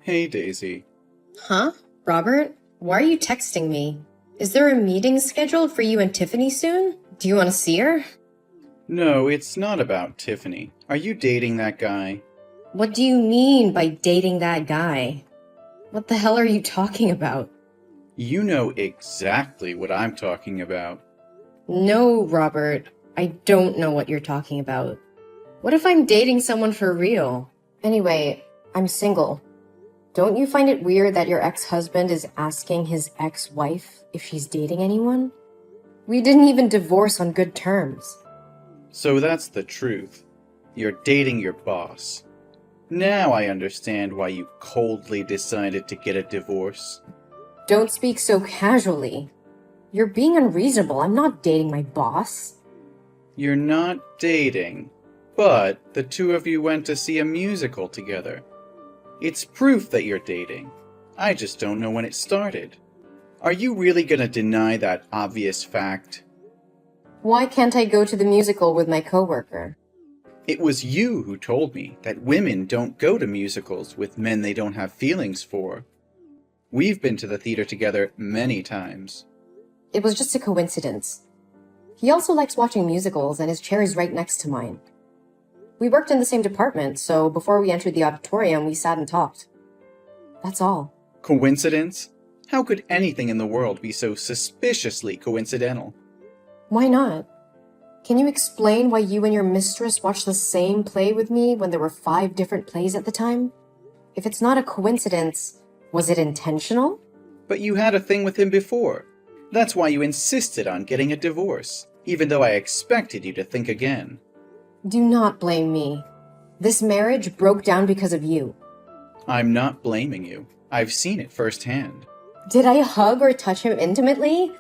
Hey, Daisy. Huh? Robert? Why are you texting me? Is there a meeting scheduled for you and Tiffany soon? Do you want to see her? No, it's not about Tiffany. Are you dating that guy? What do you mean by dating that guy? What the hell are you talking about? You know exactly what I'm talking about. No, Robert. I don't know what you're talking about. What if I'm dating someone for real? Anyway, I'm single. Don't you find it weird that your ex-husband is asking his ex-wife if she's dating anyone? We didn't even divorce on good terms. So that's the truth. You're dating your boss. Now I understand why you coldly decided to get a divorce. Don't speak so casually. You're being unreasonable. I'm not dating my boss. You're not dating, but the two of you went to see a musical together. It's proof that you're dating. I just don't know when it started. Are you really gonna deny that obvious fact? Why can't I go to the musical with my coworker? It was you who told me that women don't go to musicals with men they don't have feelings for. We've been to the theater together many times. It was just a coincidence. He also likes watching musicals, and his chair is right next to mine. We worked in the same department, so before we entered the auditorium, we sat and talked. That's all. Coincidence? How could anything in the world be so suspiciously coincidental? Why not? Can you explain why you and your mistress watched the same play with me when there were 5 different plays at the time? If it's not a coincidence, was it intentional? But you had a thing with him before. That's why you insisted on getting a divorce, even though I expected you to think again. Do not blame me. This marriage broke down because of you. I'm not blaming you. I've seen it firsthand. Did I hug or touch him intimately?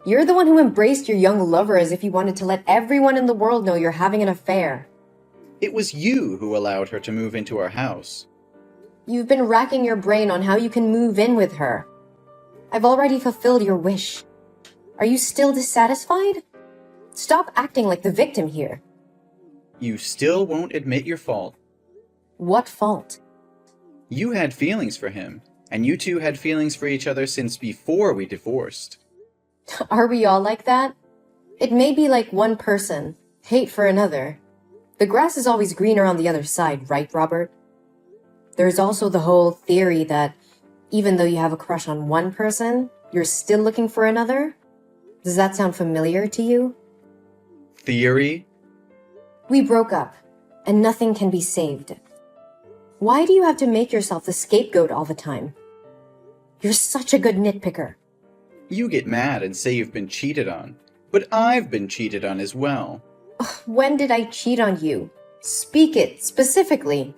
You're the one who embraced your young lover as if you wanted to let everyone in the world know you're having an affair. It was you who allowed her to move into our house. You've been racking your brain on how you can move in with her. I've already fulfilled your wish. Are you still dissatisfied? Stop acting like the victim here. You still won't admit your fault. What fault? You had feelings for him, and you two had feelings for each other since before we divorced. Are we all like that? It may be like one person, hate for another. The grass is always greener on the other side, right, Robert? There's also the whole theory that even though you have a crush on one person, you're still looking for another. Does that sound familiar to you? Theory? We broke up, and nothing can be saved. Why do you have to make yourself the scapegoat all the time? You're such a good nitpicker. You get mad and say you've been cheated on, but I've been cheated on as well. When did I cheat on you? Speak it, specifically.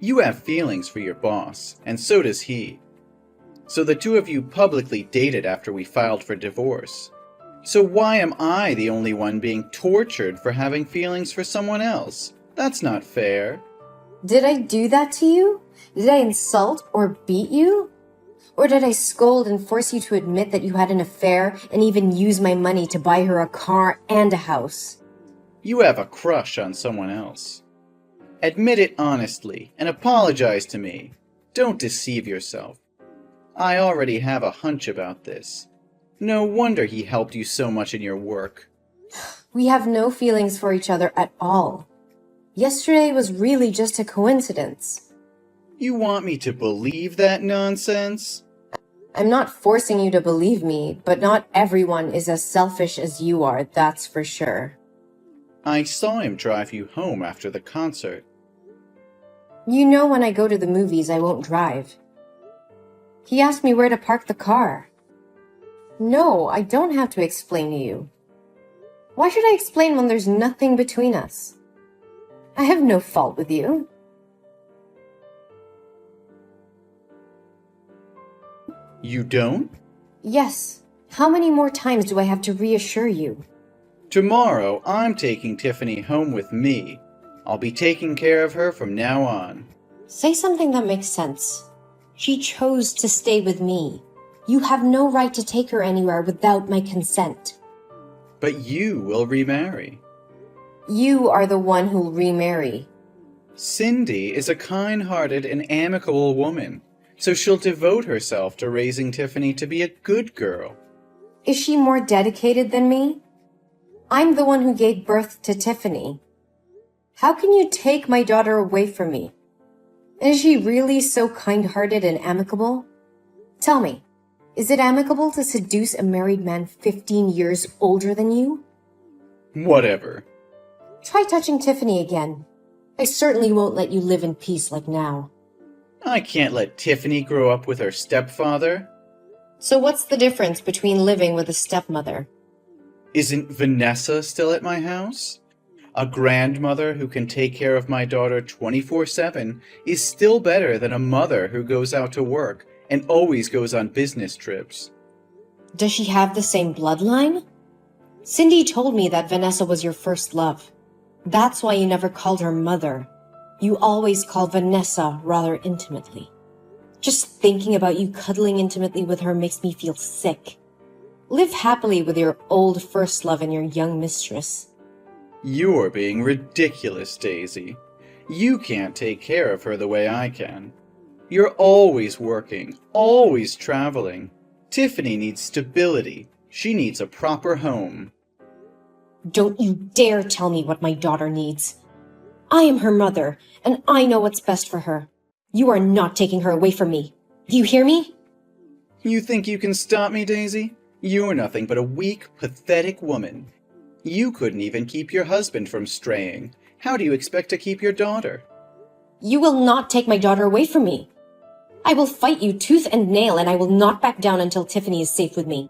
You have feelings for your boss, and so does he. So the two of you publicly dated after we filed for divorce. So why am I the only one being tortured for having feelings for someone else? That's not fair. Did I do that to you? Did I insult or beat you? Or did I scold and force you to admit that you had an affair and even use my money to buy her a car and a house? You have a crush on someone else. Admit it honestly and apologize to me. Don't deceive yourself. I already have a hunch about this. No wonder he helped you so much in your work. We have no feelings for each other at all. Yesterday was really just a coincidence. You want me to believe that nonsense? I'm not forcing you to believe me, but not everyone is as selfish as you are, that's for sure. I saw him drive you home after the concert. You know when I go to the movies, I won't drive. He asked me where to park the car. No, I don't have to explain to you. Why should I explain when there's nothing between us? I have no fault with you. You don't? Yes. How many more times do I have to reassure you? Tomorrow, I'm taking Tiffany home with me. I'll be taking care of her from now on. Say something that makes sense. She chose to stay with me. You have no right to take her anywhere without my consent. But you will remarry. You are the one who'll remarry. Cindy is a kind-hearted and amicable woman. so she'll devote herself to raising Tiffany to be a good girl. Is she more dedicated than me? I'm the one who gave birth to Tiffany. How can you take my daughter away from me? Is she really so kind-hearted and amicable? Tell me, is it amicable to seduce a married man 15 years older than you? Whatever. Try touching Tiffany again. I certainly won't let you live in peace like now. I can't let Tiffany grow up with her stepfather. So what's the difference between living with a stepmother? Isn't Vanessa still at my house? A grandmother who can take care of my daughter 24/7 is still better than a mother who goes out to work and always goes on business trips. Does she have the same bloodline? Cindy told me that Vanessa was your first love. That's why you never called her mother. You always called Vanessa rather intimately. Just thinking about you cuddling intimately with her makes me feel sick. Live happily with your old first love and your young mistress. You're being ridiculous, Daisy. You can't take care of her the way I can. You're always working, always traveling. Tiffany needs stability. She needs a proper home. Don't you dare tell me what my daughter needs. I am her mother, and I know what's best for her. You are not taking her away from me. Do you hear me? You think you can stop me, Daisy? You're nothing but a weak, pathetic woman. You couldn't even keep your husband from straying. How do you expect to keep your daughter? You will not take my daughter away from me. I will fight you tooth and nail, and I will not back down until Tiffany is safe with me.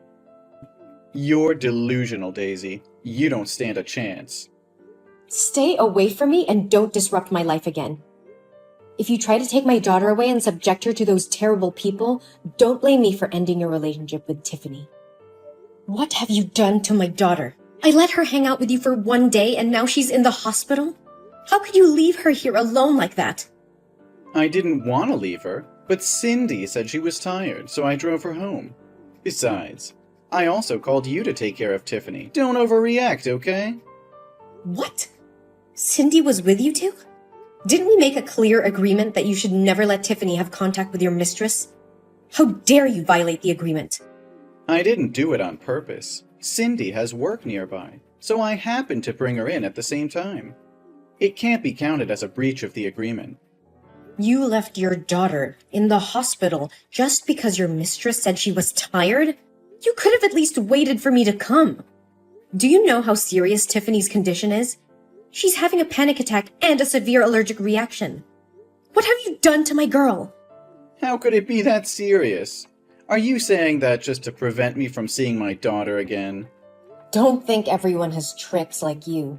You're delusional, Daisy. You don't stand a chance. Stay away from me and don't disrupt my life again. If you try to take my daughter away and subject her to those terrible people, don't blame me for ending your relationship with Tiffany. What have you done to my daughter? I let her hang out with you for one day and now she's in the hospital? How could you leave her here alone like that? I didn't want to leave her, but Cindy said she was tired, so I drove her home. Besides, I also called you to take care of Tiffany. Don't overreact, okay? What? Cindy was with you too? Didn't we make a clear agreement that you should never let Tiffany have contact with your mistress? How dare you violate the agreement? I didn't do it on purpose. Cindy has work nearby, so I happened to bring her in at the same time. It can't be counted as a breach of the agreement. You left your daughter in the hospital just because your mistress said she was tired? You could have at least waited for me to come. Do you know how serious Tiffany's condition is? She's having a panic attack and a severe allergic reaction. What have you done to my girl? How could it be that serious? Are you saying that just to prevent me from seeing my daughter again? Don't think everyone has tricks like you.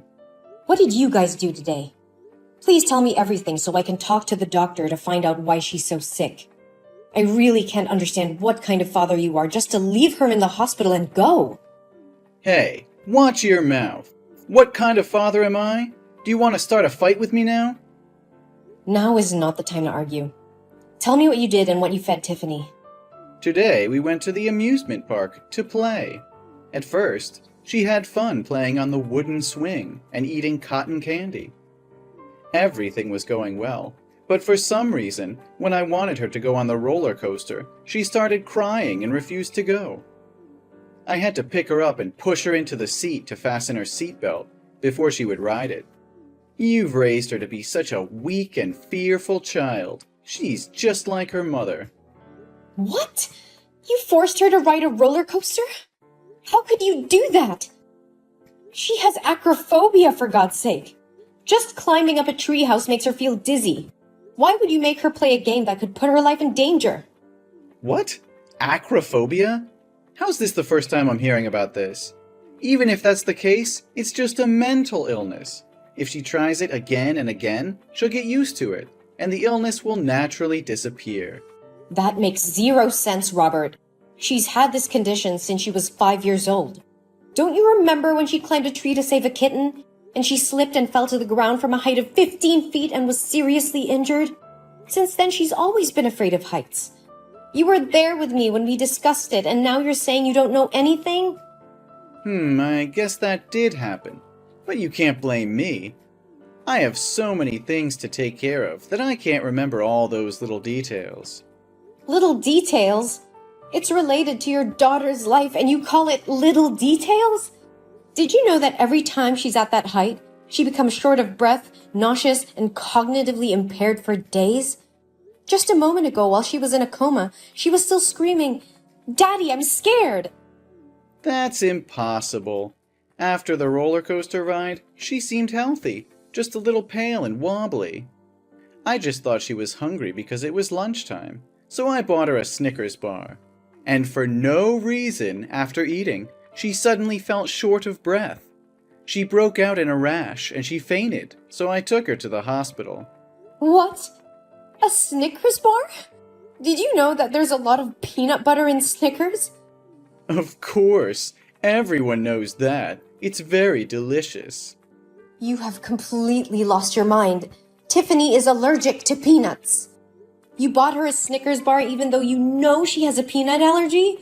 What did you guys do today? Please tell me everything so I can talk to the doctor to find out why she's so sick. I really can't understand what kind of father you are just to leave her in the hospital and go. Hey, watch your mouth. What kind of father am I? Do you want to start a fight with me now? Now is not the time to argue. Tell me what you did and what you fed Tiffany. Today we went to the amusement park to play. At first, she had fun playing on the wooden swing and eating cotton candy. Everything was going well, but for some reason, when I wanted her to go on the roller coaster, she started crying and refused to go. I had to pick her up and push her into the seat to fasten her seatbelt before she would ride it. You've raised her to be such a weak and fearful child. She's just like her mother. What? You forced her to ride a roller coaster? How could you do that? She has acrophobia, for God's sake. Just climbing up a treehouse makes her feel dizzy. Why would you make her play a game that could put her life in danger? What? Acrophobia? How's this the first time I'm hearing about this? Even if that's the case, it's just a mental illness. If she tries it again and again, she'll get used to it, and the illness will naturally disappear. That makes zero sense, Robert. She's had this condition since she was 5 years old. Don't you remember when she climbed a tree to save a kitten, and she slipped and fell to the ground from a height of 15 feet and was seriously injured? Since then, she's always been afraid of heights. You were there with me when we discussed it, and now you're saying you don't know anything? I guess that did happen. But you can't blame me. I have so many things to take care of that I can't remember all those little details. Little details? It's related to your daughter's life and you call it little details? Did you know that every time she's at that height, she becomes short of breath, nauseous, and cognitively impaired for days? Just a moment ago, while she was in a coma, she was still screaming, "Daddy, I'm scared!" That's impossible. After the roller coaster ride, she seemed healthy, just a little pale and wobbly. I just thought she was hungry because it was lunchtime, so I bought her a Snickers bar. And for no reason, after eating, she suddenly felt short of breath. She broke out in a rash and she fainted, so I took her to the hospital. What? A Snickers bar? Did you know that there's a lot of peanut butter in Snickers? Of course, everyone knows that. It's very delicious. You have completely lost your mind. Tiffany is allergic to peanuts. You bought her a Snickers bar even though you know she has a peanut allergy?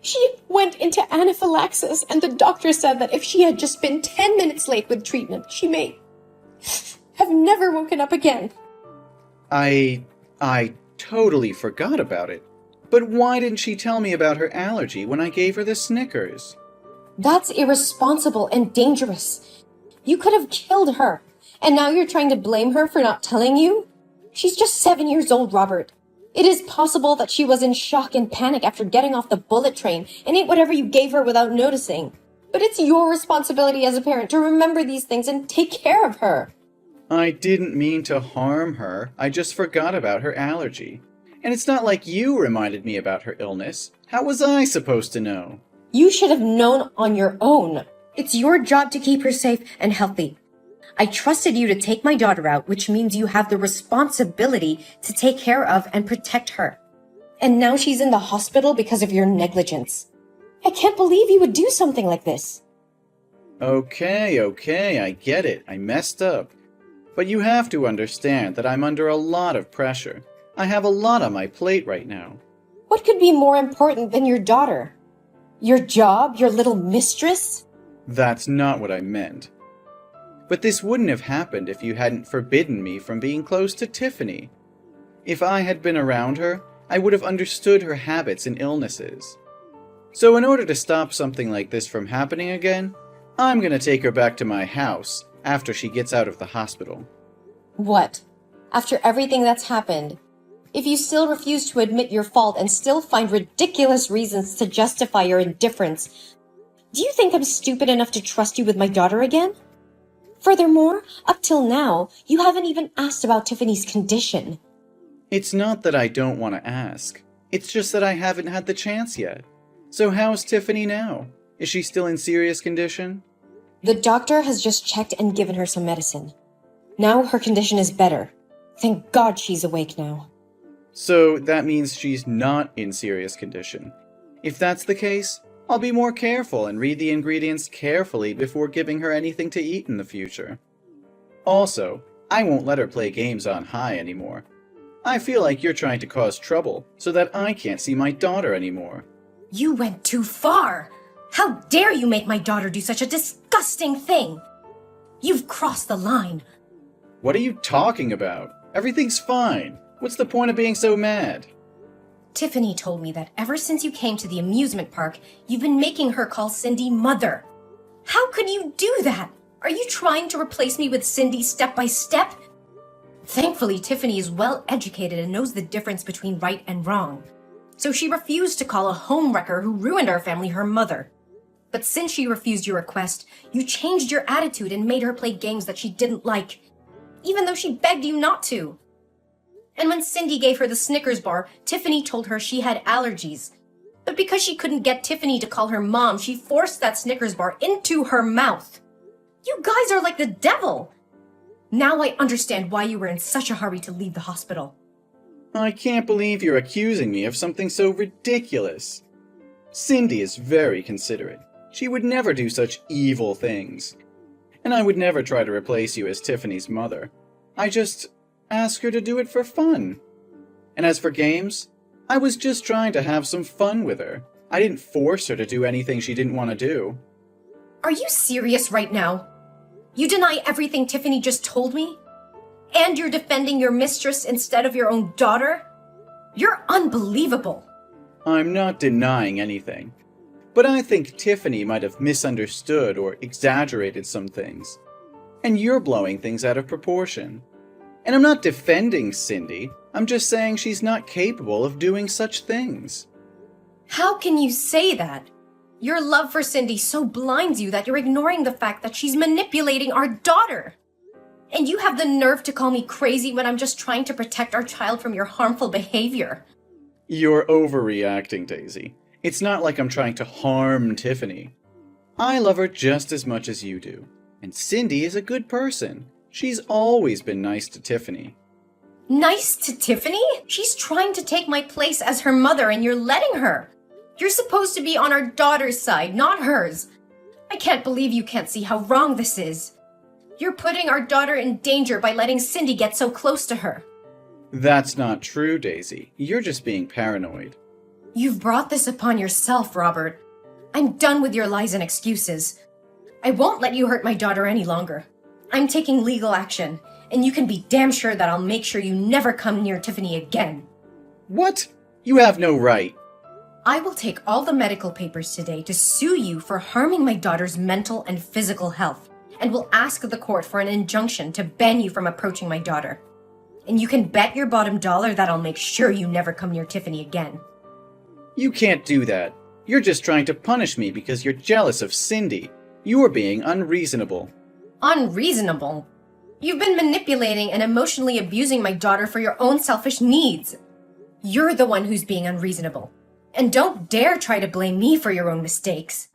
She went into anaphylaxis and the doctor said that if she had just been 10 minutes late with treatment, she may have never woken up again. I totally forgot about it. But why didn't she tell me about her allergy when I gave her the Snickers? That's irresponsible and dangerous. You could have killed her. And now you're trying to blame her for not telling you? She's just 7 years old, Robert. It is possible that she was in shock and panic after getting off the bullet train and ate whatever you gave her without noticing. But it's your responsibility as a parent to remember these things and take care of her. I didn't mean to harm her. I just forgot about her allergy. And it's not like you reminded me about her illness. How was I supposed to know? You should have known on your own. It's your job to keep her safe and healthy. I trusted you to take my daughter out, which means you have the responsibility to take care of and protect her. And now she's in the hospital because of your negligence. I can't believe you would do something like this. Okay, I get it. I messed up. But you have to understand that I'm under a lot of pressure. I have a lot on my plate right now. What could be more important than your daughter? Your job? Your little mistress? That's not what I meant. But this wouldn't have happened if you hadn't forbidden me from being close to Tiffany. If I had been around her, I would have understood her habits and illnesses. So in order to stop something like this from happening again, I'm gonna take her back to my house after she gets out of the hospital. What? After everything that's happened? If you still refuse to admit your fault and still find ridiculous reasons to justify your indifference, do you think I'm stupid enough to trust you with my daughter again? Furthermore, up till now, you haven't even asked about Tiffany's condition. It's not that I don't want to ask. It's just that I haven't had the chance yet. So how's Tiffany now? Is she still in serious condition? The doctor has just checked and given her some medicine. Now her condition is better. Thank God she's awake now. So that means she's not in serious condition. If that's the case, I'll be more careful and read the ingredients carefully before giving her anything to eat in the future. Also, I won't let her play games on high anymore. I feel like you're trying to cause trouble so that I can't see my daughter anymore. You went too far! How dare you make my daughter do such a disgusting thing! You've crossed the line. What are you talking about? Everything's fine. What's the point of being so mad? Tiffany told me that ever since you came to the amusement park, you've been making her call Cindy mother. How could you do that? Are you trying to replace me with Cindy step by step? Thankfully, Tiffany is well educated and knows the difference between right and wrong. So she refused to call a homewrecker who ruined our family her mother. But since she refused your request, you changed your attitude and made her play games that she didn't like, even though she begged you not to. And when Cindy gave her the Snickers bar, Tiffany told her she had allergies. But because she couldn't get Tiffany to call her mom, she forced that Snickers bar into her mouth. You guys are like the devil! Now I understand why you were in such a hurry to leave the hospital. I can't believe you're accusing me of something so ridiculous. Cindy is very considerate. She would never do such evil things. And I would never try to replace you as Tiffany's mother. I just ask her to do it for fun. And as for games, I was just trying to have some fun with her. I didn't force her to do anything she didn't want to do. Are you serious right now? You deny everything Tiffany just told me? And you're defending your mistress instead of your own daughter? You're unbelievable. I'm not denying anything, but I think Tiffany might have misunderstood or exaggerated some things. And you're blowing things out of proportion. And I'm not defending Cindy, I'm just saying she's not capable of doing such things. How can you say that? Your love for Cindy so blinds you that you're ignoring the fact that she's manipulating our daughter. And you have the nerve to call me crazy when I'm just trying to protect our child from your harmful behavior. You're overreacting, Daisy. It's not like I'm trying to harm Tiffany. I love her just as much as you do. And Cindy is a good person. She's always been nice to Tiffany. Nice to Tiffany? She's trying to take my place as her mother and you're letting her. You're supposed to be on our daughter's side, not hers. I can't believe you can't see how wrong this is. You're putting our daughter in danger by letting Cindy get so close to her. That's not true, Daisy. You're just being paranoid. You've brought this upon yourself, Robert. I'm done with your lies and excuses. I won't let you hurt my daughter any longer. I'm taking legal action, and you can be damn sure that I'll make sure you never come near Tiffany again. What? You have no right. I will take all the medical papers today to sue you for harming my daughter's mental and physical health, and will ask the court for an injunction to ban you from approaching my daughter. And you can bet your bottom dollar that I'll make sure you never come near Tiffany again. You can't do that. You're just trying to punish me because you're jealous of Cindy. You are being unreasonable. Unreasonable? You've been manipulating and emotionally abusing my daughter for your own selfish needs. You're the one who's being unreasonable. And don't dare try to blame me for your own mistakes.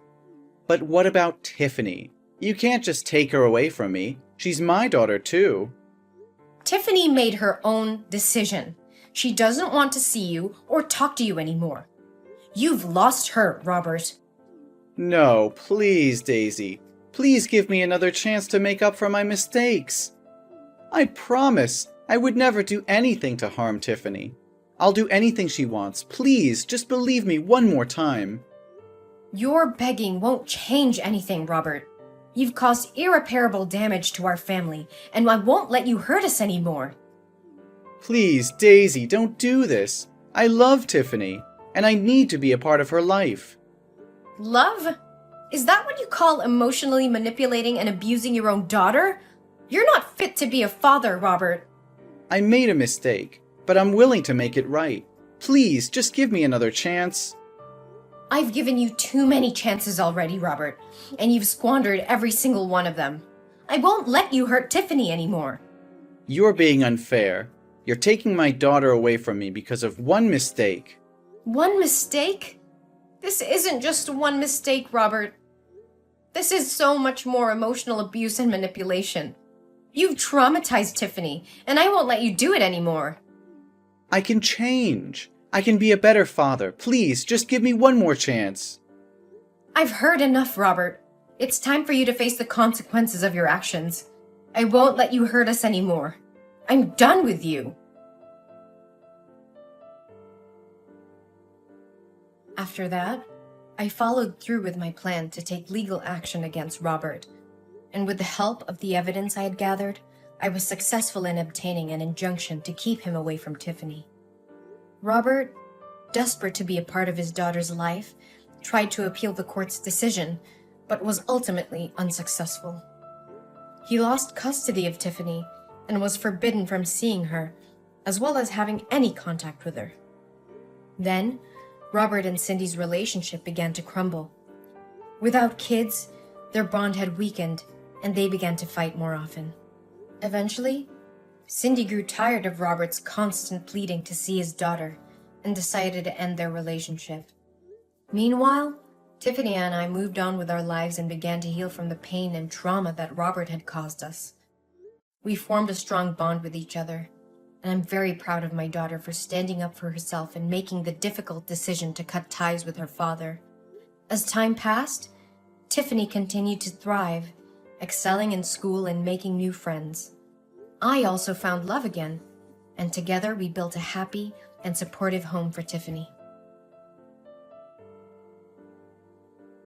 But what about Tiffany? You can't just take her away from me. She's my daughter too. Tiffany made her own decision. She doesn't want to see you or talk to you anymore. You've lost her, Robert. No, please, Daisy. Please give me another chance to make up for my mistakes. I promise I would never do anything to harm Tiffany. I'll do anything she wants. Please, just believe me one more time. Your begging won't change anything, Robert. You've caused irreparable damage to our family, and I won't let you hurt us anymore. Please, Daisy, don't do this. I love Tiffany, and I need to be a part of her life. Love? Is that what you call emotionally manipulating and abusing your own daughter? You're not fit to be a father, Robert. I made a mistake, but I'm willing to make it right. Please, just give me another chance. I've given you too many chances already, Robert, and you've squandered every single one of them. I won't let you hurt Tiffany anymore. You're being unfair. You're taking my daughter away from me because of one mistake. One mistake? This isn't just one mistake, Robert. This is so much more emotional abuse and manipulation. You've traumatized Tiffany, and I won't let you do it anymore. I can change. I can be a better father. Please, just give me one more chance. I've heard enough, Robert. It's time for you to face the consequences of your actions. I won't let you hurt us anymore. I'm done with you. After that, I followed through with my plan to take legal action against Robert, and with the help of the evidence I had gathered, I was successful in obtaining an injunction to keep him away from Tiffany. Robert, desperate to be a part of his daughter's life, tried to appeal the court's decision, but was ultimately unsuccessful. He lost custody of Tiffany and was forbidden from seeing her, as well as having any contact with her. Then, Robert and Cindy's relationship began to crumble. Without kids, their bond had weakened, and they began to fight more often. Eventually, Cindy grew tired of Robert's constant pleading to see his daughter and decided to end their relationship. Meanwhile, Tiffany and I moved on with our lives and began to heal from the pain and trauma that Robert had caused us. We formed a strong bond with each other, and I'm very proud of my daughter for standing up for herself and making the difficult decision to cut ties with her father. As time passed, Tiffany continued to thrive, excelling in school and making new friends. I also found love again, and together we built a happy and supportive home for Tiffany.